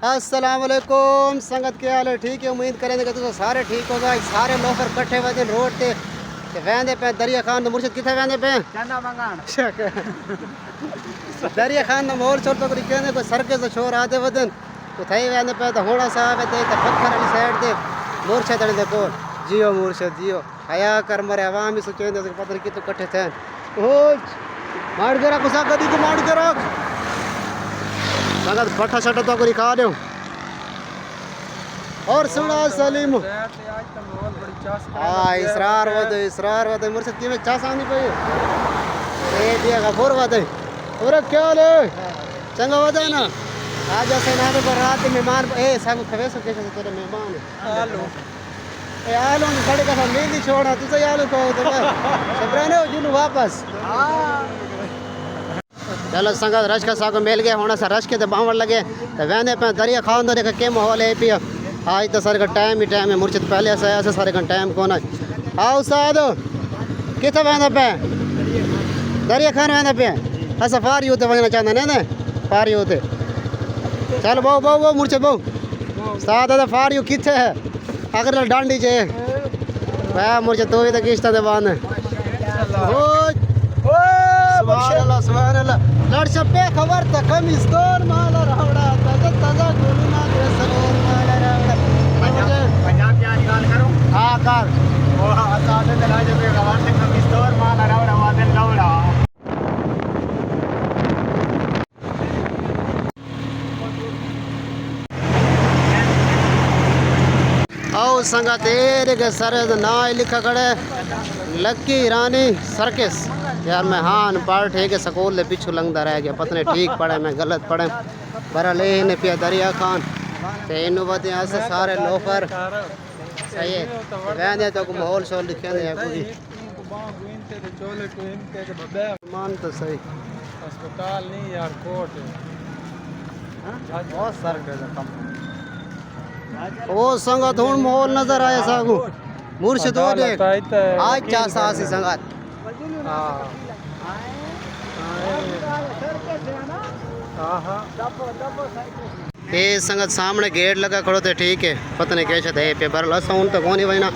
अस्सलाम वालेकुम संगत के हाल है ठीक है। उम्मीद करेंगे कि तुम सारे ठीक होगा। सारे लोफर कट्ठे हुए रोड ते वेंदे पे दरिया खान तो मुर्शिद किथे वेंदे पे चंदा मंगान दरिया खान तो मोर छोड़ तो कहने कोई सरके से छोर आते वदन तो थई वेंदे पे तो होड़ा साहब है ते पत्थर वाली साइड ते मुर्शिद अड़े देखो जियो मुर्शिद जियो हया कर मरे आवाम ही सोचेंदे पता नहीं कितो कट्ठे थे ओ मार के रख उसा कदी को मार के रख संगत पट्ठा शट्टा तो को दिखा दो। और सुना सलीम इसरार वदे मुर्शिद की में चास आनी पे ए दिया गफूर वदे और क्या ले चंगा वदे ना आज ऐसे ना तो रात मेहमान ए सब खवेसो कैसे तेरे मेहमान आलो ए आलो ने खड़े का मेहंदी छोड़ा तू तो आलो को तो सबराने हो जुलू वापस चलो संगत रश का साको मिल गया होना सा रश के तो बावड़ लगे तो वहने पे दरिया खान तो देख के माहौल है पिया आज तो सारे का टाइम ही टाइम है मुर्शिद पहले से ऐसे सारे का टाइम कौन है आओ साद किथे वहने पे दरिया खान वहने पे ऐसा फारी होते वहना चाहना ने फारी होते चल बहु बहु बहु मुर्शिद बहु साद तो फारी किथे है अगर डांडी जे वह मुर्शिद तो भी तो किश्ता दे बांध सुभान अल्लाह लड़ पे खबर त कमिस्तोर माला रावड़ा ताजा ताजा गोलूना के सलोर माला रावड़ा पंजाब क्या निकाल करो हां कर वो आसाद के राज पे खबर त कमिस्तोर माला रावड़ा वादन रावड़ा आओ संगा तेरे के सर ना लिखा खड़े लक्की रानी सर्कस यार मैं हाँ अनपढ़ ठीक है स्कूल ले पीछू लंगदा रह गया पता नहीं ठीक पढ़े मैं गलत पढ़े पर ले ने पिया दरिया खान ते इनु बते ऐसे सारे लोफर सही है रहने तो माहौल शोल लिखे ने पूरी मान तो सही अस्पताल नहीं यार कोर्ट बहुत सर के कम वो संगत हुन माहौल नजर आया सागु मुर्शिद हो देख आज चासा आसी संगत ये संगत सामने गेट लगा खड़ो थे ठीक है पता नहीं कैसे थे पे भरल असा हूँ तो कौन वजना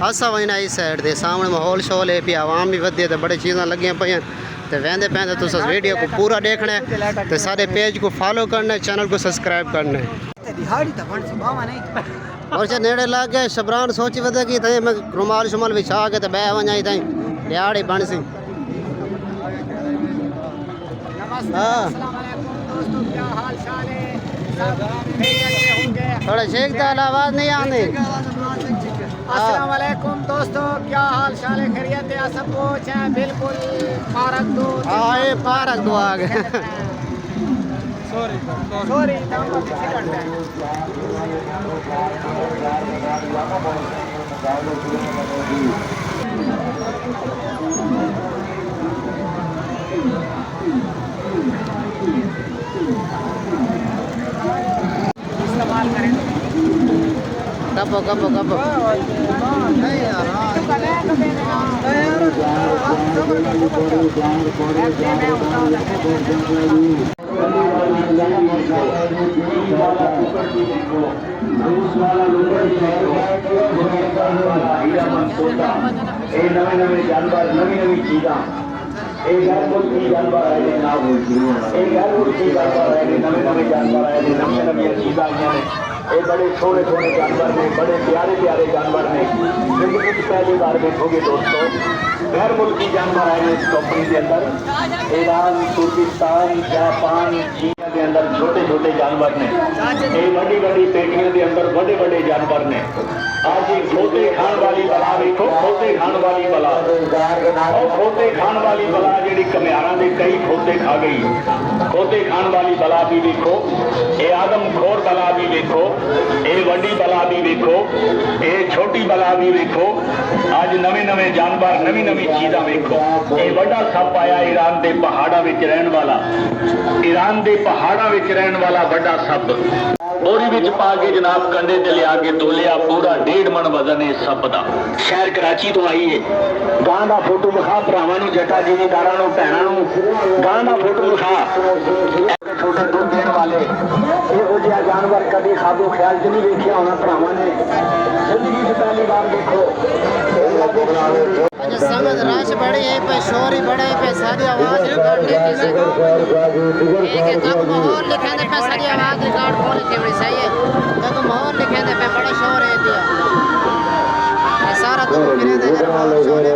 असा वजना इस साइड दे सामने माहौल शोल है पे आवाम भी वधे तो बड़ी चीज़ा लगियां पे तो वेंदे पैंदे तो वीडियो को पूरा देखना है तो सारे पेज को फॉलो करना है चैनल को सब्सक्राइब करना है और नेड़े लग गए शबरान सोची वधे की थे मैं रुमाल शुमाल बिछा के तो बह वजाई थी दिहाड़ी बन सी थोड़ा शेख दाल आवाज नहीं आती। अस्सलाम वालेकुम दोस्तों क्या हाल चाल है खैरियत है सब कुछ है बिल्कुल पारक दो हाँ ये पारक दो आ गए सॉरी इस्तेमाल करें कब नहीं यार नवे जानवर नवी चीज़ा जानवर आए नवे जानवर आए नवी चीज़ा ये बड़े छोटे छोटे जानवर ने बड़े प्यारे प्यारे जानवर ने जिंदगी की पहली बार देखोगे दोस्तों गैर मुल्की जानवर आए इस कंपनी के अंदर ईरान तुर्किस्तान जापान चीन के अंदर छोटे छोटे जानवर ने ये बड़ी बड़ी पेटियों के अंदर बड़े बड़े जानवर ने आज एक खोते खान वाली बला देखो खोते खान वाली बला और खोते खान वाली बला जी कमियारा ने कई खोते खा गई खोते खान वाली बला भी देखो ये आदमखोर बला भी देखो ये वड्डी बला भी देखो ये छोटी बला भी देखो आज नवे नवे जानवर नवी नवी चीज़ा देखो ये बड़ा सप आया ईरान के पहाड़ा विच रहन वाला ईरान के पहाड़ा विच रहन वाला बड़ा सप बोरी विच पा के जनाब कंडे ते लिया के तोलिया पूरा 1.5 मन वजन है सप दा शहर कराची तो आई है गां दा फोटो विखा भरावां नूं जटा जिमीदारां नूं भैणां नूं गां दा फोटो विखा छोटे दूध देण वाले इहो जिहा जानवर कभी खाबो ख्याल च नहीं देखिया होना भरावां ने जिंदगी च पहली बार देखो अच्छा संगत रश बड़ी है पे शोर ही बड़े पे सारी आवाज रिकॉर्ड नहीं की सको एक तक माहौल लिखे पे सारी आवाज रिकॉर्ड को लिखे बड़ी सही है तक माहौल लिखे पे बड़ा शोर है दिया सारा तो फिरे दे शोर है